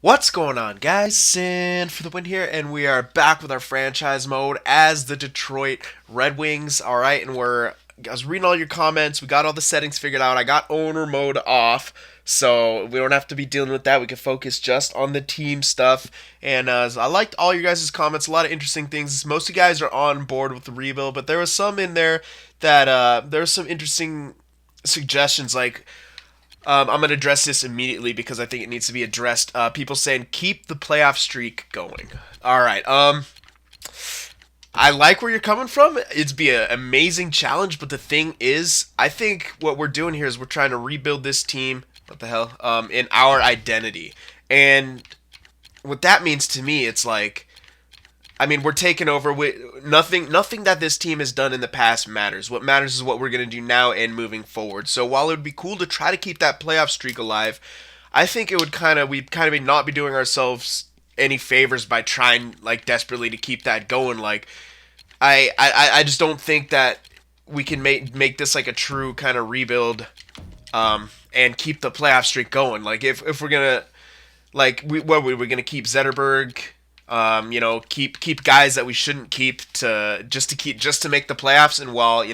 What's going on, guys? CynFtWProductions here, and we are back with our franchise mode as the Detroit Red Wings. Alright, and I was reading all your comments, we got all the settings figured out, I got owner mode off, so we don't have to be dealing with that, we can focus just on the team stuff, and I liked all your guys' comments, a lot of interesting things. Most of you guys are on board with the rebuild, but there was some in there that, there was some interesting suggestions, like, I'm going to address this immediately because I think it needs to be addressed. People saying keep the playoff streak going. All right. I like where you're coming from. It'd be an amazing challenge, but the thing is, I think what we're doing here is we're trying to rebuild this team. What the hell? In our identity, and what that means to me, it's like, I mean, we're taking over with nothing. Nothing that this team has done in the past matters. What matters is what we're going to do now and moving forward. So while it would be cool to try to keep that playoff streak alive, I think it would we'd kind of not be doing ourselves any favors by trying like desperately to keep that going. Like, I just don't think that we can make this like a true kind of rebuild, and keep the playoff streak going. Like if we're gonna we're gonna keep Zetterberg. Keep guys that we shouldn't keep just to make the playoffs, and while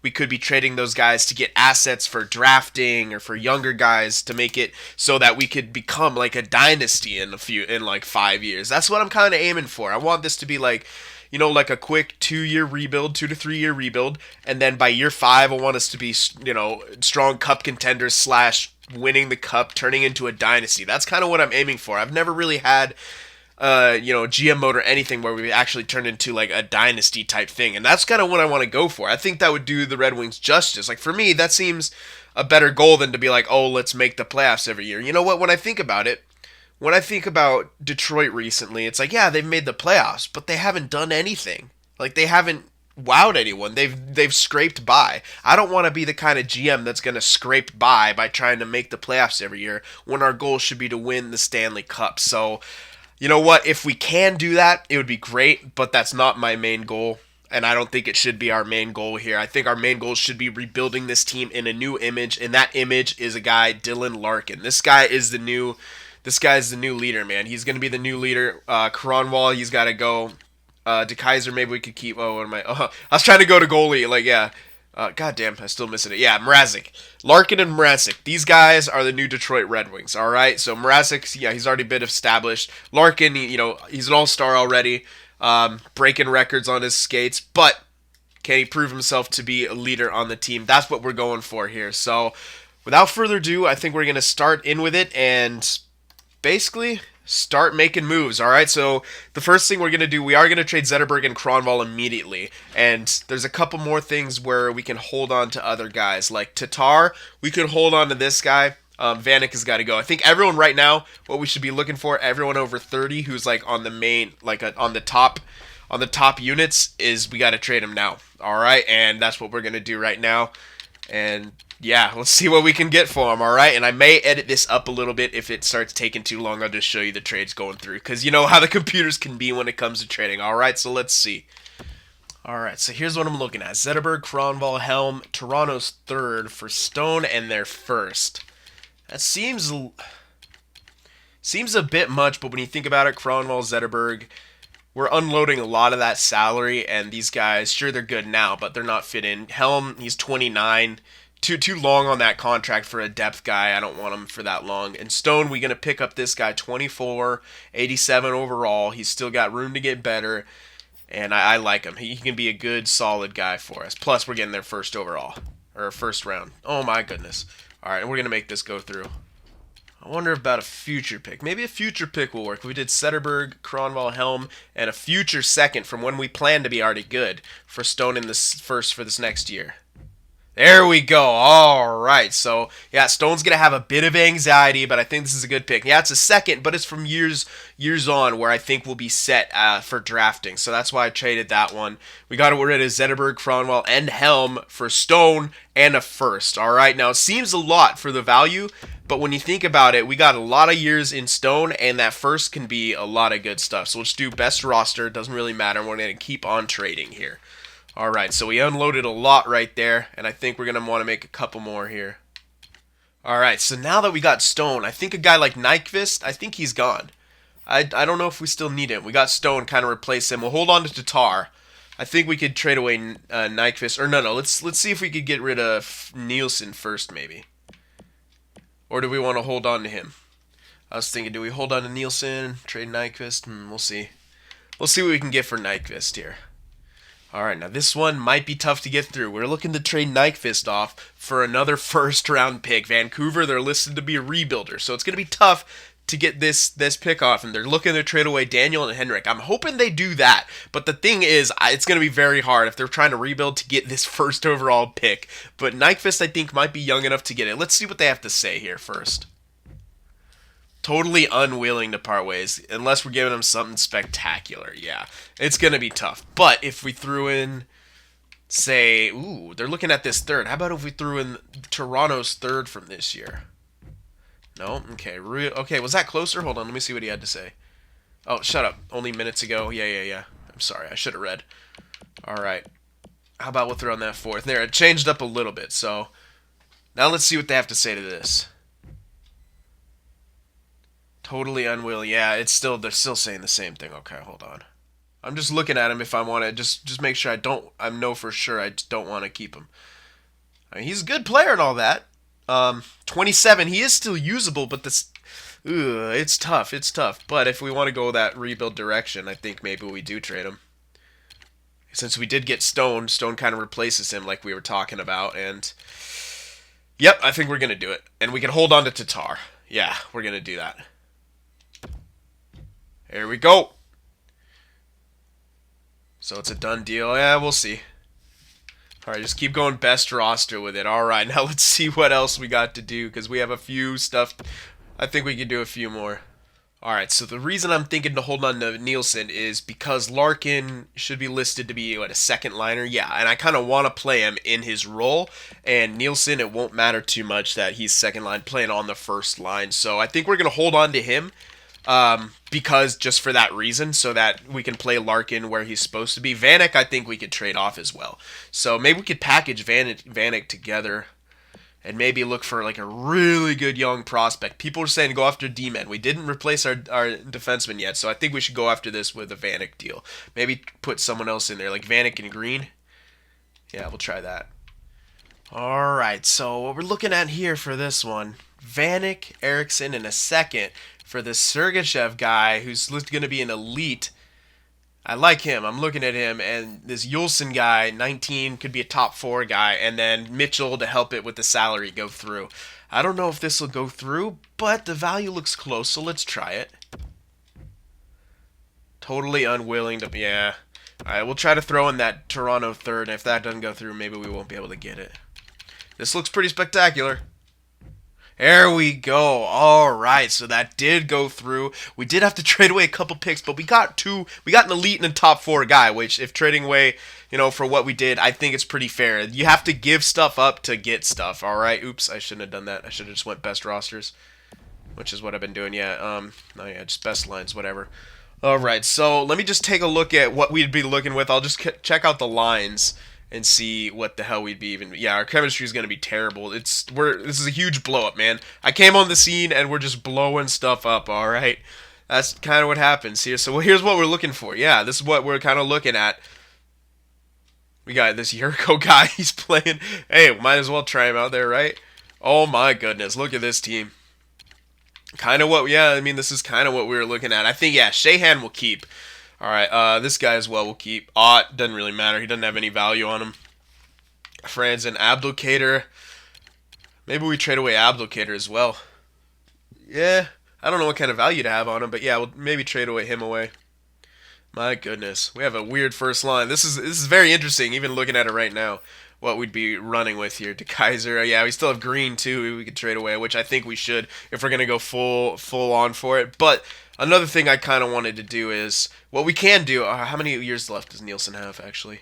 we could be trading those guys to get assets for drafting or for younger guys to make it so that we could become like a dynasty in like 5 years. That's what I'm kind of aiming for. I want this to be like like a quick 2 year rebuild, 2 to 3 year rebuild, and then by year 5 I want us to be strong cup contenders slash winning the cup, turning into a dynasty. That's kind of what I'm aiming for. I've never really had GM mode or anything where we actually turn into like a dynasty type thing, and that's kind of what I want to go for. I think that would do the Red Wings justice. Like for me, that seems a better goal than to be like, oh, let's make the playoffs every year. You know what? When I think about it, when I think about Detroit recently, it's like, yeah, they've made the playoffs, but they haven't done anything. Like they haven't wowed anyone. They've scraped by. I don't want to be the kind of GM that's going to scrape by trying to make the playoffs every year when our goal should be to win the Stanley Cup. So you know what? If we can do that, it would be great, but that's not my main goal, and I don't think it should be our main goal here. I think our main goal should be rebuilding this team in a new image, and that image is a guy, Dylan Larkin. This guy's the new leader, man. He's going to be the new leader. Kronwall, he's got to go. DeKaiser, maybe we could keep. Oh, what am I? Oh, I was trying to go to goalie. Like, yeah. God damn, I'm still missing it. Yeah, Mrazek. Larkin and Mrazek. These guys are the new Detroit Red Wings, all right? So Mrazek, yeah, he's already been established. Larkin, he's an all-star already, breaking records on his skates, but can he prove himself to be a leader on the team? That's what we're going for here. So without further ado, I think we're going to start in with it and basically start making moves, all right? So the first thing we're going to do, we are going to trade Zetterberg and Kronwall immediately, and there's a couple more things where we can hold on to other guys. Like Tatar, we could hold on to this guy. Vanek has got to go. I think everyone right now, what we should be looking for, everyone over 30 who's like on the main, like on the top units, is we got to trade him now, all right? And that's what we're going to do right now, and yeah, let's see what we can get for him, all right? And I may edit this up a little bit if it starts taking too long. I'll just show you the trades going through, because you know how the computers can be when it comes to trading, all right? So let's see. All right, so here's what I'm looking at. Zetterberg, Kronwall, Helm, Toronto's third for Stone, and their first. That seems a bit much, but when you think about it, Kronwall, Zetterberg, we're unloading a lot of that salary, and these guys, sure, they're good now, but they're not fit in. Helm, he's 29. Too long on that contract for a depth guy. I don't want him for that long. And Stone, we're going to pick up this guy, 24, 87 overall. He's still got room to get better, and I like him. He can be a good, solid guy for us. Plus, we're getting their first overall, or first round. Oh, my goodness. All right, we're going to make this go through. I wonder about a future pick. Maybe a future pick will work. We did Zetterberg, Kronwall, Helm, and a future second from when we plan to be already good for Stone in this first for this next year. There we go. All right. So, yeah, Stone's going to have a bit of anxiety, but I think this is a good pick. Yeah, it's a second, but it's from years on where I think we'll be set for drafting. So that's why I traded that one. We got rid of Zetterberg, Kronwall, and Helm for Stone and a first. All right. Now, it seems a lot for the value, but when you think about it, we got a lot of years in Stone, and that first can be a lot of good stuff. So let's do best roster. It doesn't really matter. We're going to keep on trading here. Alright, so we unloaded a lot right there, and I think we're going to want to make a couple more here. All right, so now that we got Stone, I think a guy like Nyquist, I think he's gone. I don't know if we still need him. We got Stone, kind of replace him. We'll hold on to Tatar. I think we could trade away Nyquist, or no. Let's see if we could get rid of Nielsen first, maybe. Or do we want to hold on to him? I was thinking, do we hold on to Nielsen, trade Nyquist? We'll see. We'll see what we can get for Nyquist here. All right, now this one might be tough to get through. We're looking to trade Nyquist off for another first-round pick. Vancouver, they're listed to be a rebuilder, so it's going to be tough to get this pick off, and they're looking to trade away Daniel and Henrik. I'm hoping they do that, but the thing is, it's going to be very hard if they're trying to rebuild to get this first overall pick. But Nyquist, I think, might be young enough to get it. Let's see what they have to say here first. Totally unwilling to part ways unless we're giving them something spectacular. Yeah, it's going to be tough. But if we threw in, say, ooh, they're looking at this third. How about if we threw in Toronto's third from this year? No? Okay. Okay, was that closer? Hold on, let me see what he had to say. Oh, shut up. Only minutes ago. Yeah. I'm sorry, I should have read. All right. How about we'll throw in that fourth? There, it changed up a little bit. So now let's see what they have to say to this. Totally unwilling. Yeah, they're still saying the same thing. Okay, hold on. I'm just looking at him if I want to just make sure I know for sure I just don't want to keep him. I mean, he's a good player and all that. 27, he is still usable, but it's tough. It's tough. But if we want to go that rebuild direction, I think maybe we do trade him. Since we did get Stone kind of replaces him like we were talking about, and yep, I think we're gonna do it. And we can hold on to Tatar. Yeah, we're gonna do that. Here we go. So it's a done deal. Yeah, we'll see. All right, just keep going best roster with it. All right, now let's see what else we got to do because we have a few stuff. I think we could do a few more. All right, so the reason I'm thinking to hold on to Nielsen is because Larkin should be listed to be, a second liner? Yeah, and I kind of want to play him in his role. And Nielsen, it won't matter too much that he's second line playing on the first line. So I think we're going to hold on to him because just for that reason, so that we can play Larkin where he's supposed to be. Vanek, I think we could trade off as well. So maybe we could package Vanek together and maybe look for like a really good young prospect. People are saying go after D-men. We didn't replace our defenseman yet, so I think we should go after this with a Vanek deal. Maybe put someone else in there, like Vanek and Green. Yeah, we'll try that. All right, so what we're looking at here for this one, Vanek, Eriksson, and a second for this Sergachev guy who's going to be an elite. I like him. I'm looking at him, and this Yulson guy, 19, could be a top 4 guy, and then Mitchell to help it with the salary go through. I don't know if this will go through, but the value looks close, so let's try it. Totally unwilling to... Yeah. Alright, we'll try to throw in that Toronto third, and if that doesn't go through, maybe we won't be able to get it. This looks pretty spectacular. There we go. All right, so that did go through. We did have to trade away a couple picks, but we got an elite and a top 4 guy, which if trading away, for what we did, I think it's pretty fair. You have to give stuff up to get stuff, all right? Oops, I shouldn't have done that. I should have just went best rosters, which is what I've been doing. Yeah, no, yeah, just best lines, whatever. All right, so let me just take a look at what we'd be looking with. I'll just check out the lines and see what the hell we'd be even... Yeah, our chemistry is going to be terrible. This is a huge blow-up, man. I came on the scene, and we're just blowing stuff up, all right? That's kind of what happens here. So here's what we're looking for. Yeah, this is what we're kind of looking at. We got this Yurko guy. He's playing... Hey, might as well try him out there, right? Oh, my goodness. Look at this team. Kind of what... Yeah, I mean, this is kind of what we were looking at. I think, yeah, Shahan will keep... Alright, this guy as well will keep. It doesn't really matter. He doesn't have any value on him. Franzen, Abdulkader. Maybe we trade away Abdulkader as well. Yeah, I don't know what kind of value to have on him, but yeah, we'll maybe trade him away. My goodness, we have a weird first line. This is very interesting, even looking at it right now, what we'd be running with here. De Kaiser, yeah, we still have Green too. We could trade away, which I think we should if we're gonna go full on for it. But another thing I kind of wanted to do is what we can do. How many years left does Nielsen have actually?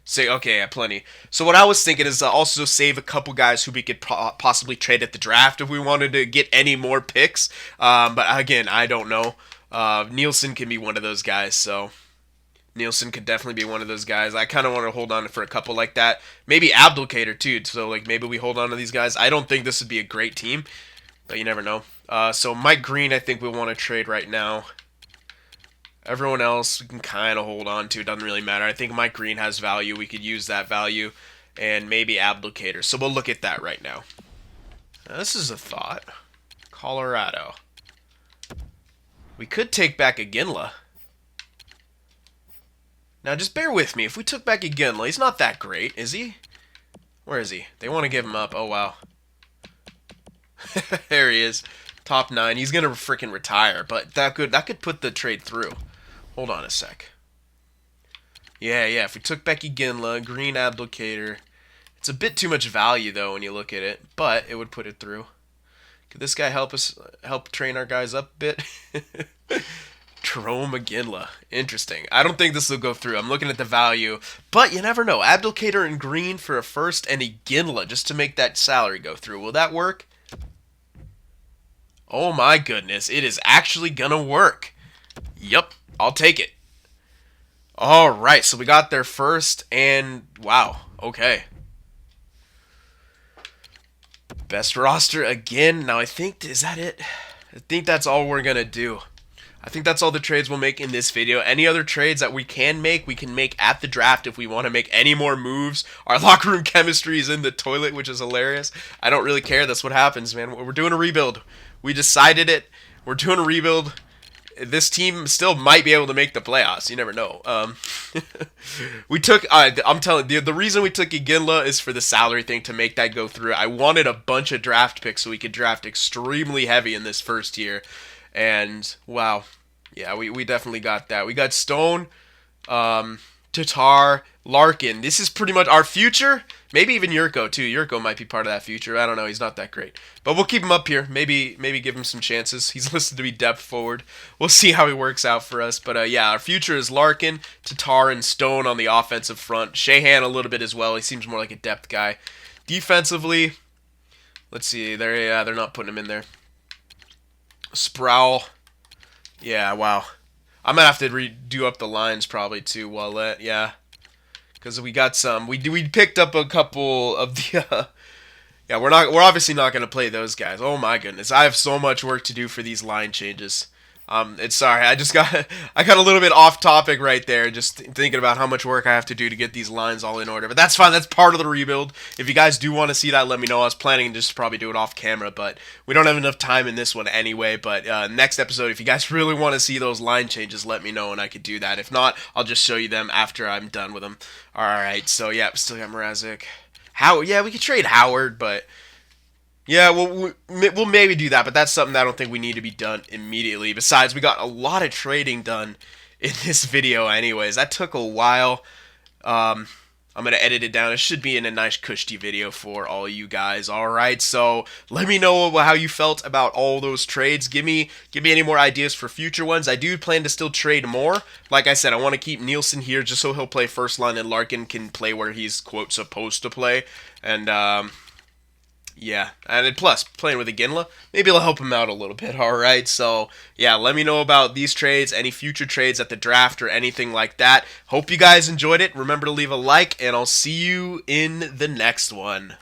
Say okay, yeah, plenty. So what I was thinking is also save a couple guys who we could possibly trade at the draft if we wanted to get any more picks. But again, I don't know. Nielsen can be one of those guys, so Nielsen could definitely be one of those guys. I kind of want to hold on for a couple like that. Maybe Abdulkader too. So like maybe we hold on to these guys. I don't think this would be a great team, but you never know. So Mike Green, I think we want to trade right now. Everyone else we can kind of hold on to. It doesn't really matter. I think Mike Green has value. We could use that value, and maybe Abdulkader. So we'll look at that right now. Now, this is a thought. Colorado. We could take back Iginla. Now, just bear with me. If we took back Iginla, he's not that great, is he? Where is he? They want to give him up. Oh, wow. There he is. Top 9. He's going to freaking retire, but that could put the trade through. Hold on a sec. Yeah. If we took back Iginla, Green Abdulkader. It's a bit too much value, though, when you look at it, but it would put it through. Could this guy help train our guys up a bit? Jerome Iginla. Interesting. I don't think this will go through. I'm looking at the value, but you never know. Abdulkader and Green for a first and Iginla just to make that salary go through. Will that work? Oh my goodness. It is actually gonna work. Yep. I'll take it. Alright, so we got there first, and wow. Okay. Best roster again. Now I think, is that it? I think that's all we're gonna do. I think that's all the trades we'll make in this video. Any other trades that we can make at the draft if we want to make any more moves. Our locker room chemistry is in the toilet, which is hilarious. I don't really care. That's what happens, man. We're doing a rebuild. We decided it. We're doing a rebuild. This team still might be able to make the playoffs. You never know. We took. I'm telling you, the reason we took Iginla is for the salary thing to make that go through. I wanted a bunch of draft picks so we could draft extremely heavy in this first year. And, wow, yeah, we definitely got that. We got Stone, Tatar, Larkin. This is pretty much our future. Maybe even Yurko, too. Yurko might be part of that future. I don't know. He's not that great. But we'll keep him up here. Maybe give him some chances. He's listed to be depth forward. We'll see how he works out for us. But, yeah, our future is Larkin, Tatar, and Stone on the offensive front. Shahan a little bit as well. He seems more like a depth guy. Defensively, let's see. They're not putting him in there. Sproul. Yeah, wow. I'm going to have to redo up the lines probably too, Wallet. Yeah. Because we got some. We picked up a couple of the... yeah, we're obviously not going to play those guys. Oh my goodness. I have so much work to do for these line changes. It's sorry. I got a little bit off topic right there, just thinking about how much work I have to do to get these lines all in order. But that's fine. That's part of the rebuild. If you guys do want to see that, let me know. I was planning just to probably do it off camera, but we don't have enough time in this one anyway. But next episode, if you guys really want to see those line changes, let me know and I could do that. If not, I'll just show you them after I'm done with them. All right. So yeah, still got Mrazek. Howard. Yeah, we could trade Howard, but. Yeah, we'll maybe do that, but that's something that I don't think we need to be done immediately. Besides, we got a lot of trading done in this video anyways. That took a while. I'm going to edit it down. It should be in a nice cushy video for all you guys. Alright, so let me know how you felt about all those trades. Give me any more ideas for future ones. I do plan to still trade more. Like I said, I want to keep Nielsen here just so he'll play first line and Larkin can play where he's, quote, supposed to play. And, yeah, and plus, playing with Iginla, maybe it'll help him out a little bit, alright? So, yeah, let me know about these trades, any future trades at the draft or anything like that. Hope you guys enjoyed it. Remember to leave a like, and I'll see you in the next one.